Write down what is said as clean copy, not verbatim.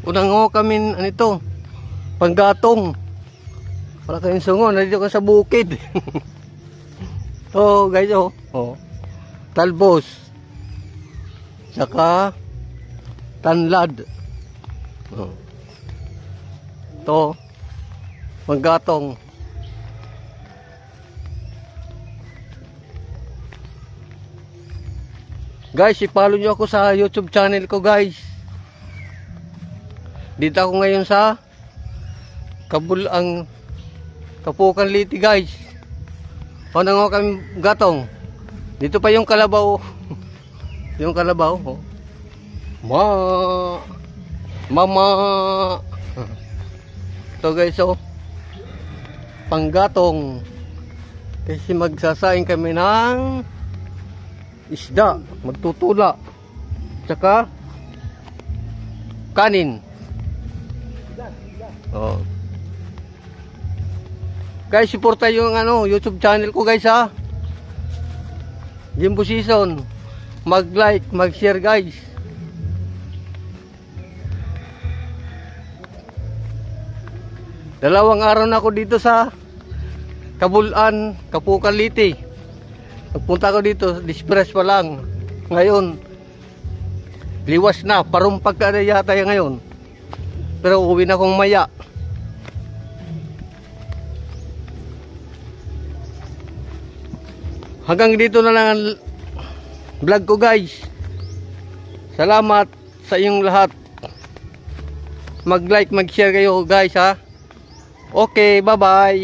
Unang ho kami anito, panggatong. Wala kayong sungo, nandito ka sa bukid. Oh guys, oh. Talbos. Saka tanlad. Ito, panggatong. Guys, i-follow nyo ako sa YouTube channel ko, guys. Dito ako ngayon sa Kapukan Liti, guys. O nang kami gatong. Dito pa yung kalabaw. Yung kalabaw, oh. Mama. Ito, guys, oh. Panggatong. Kasi magsasaing kami ng isda, magtutula, tsaka kanin. Oh. Guys, suporta yung YouTube channel ko, guys, ha. Jimbo Season. Mag-like, mag-share, guys. Dalawang araw na ako dito sa Kabulan, Kapukan Liti. Pagpunta ko dito, dispress pa lang. Ngayon, liwas na. Parumpag ka na yata yung ngayon. Pero uwi na akong maya. Hanggang dito na lang ang vlog ko, guys. Salamat sa inyong lahat. Mag-like, mag-share kayo, guys, ha. Okay, bye-bye.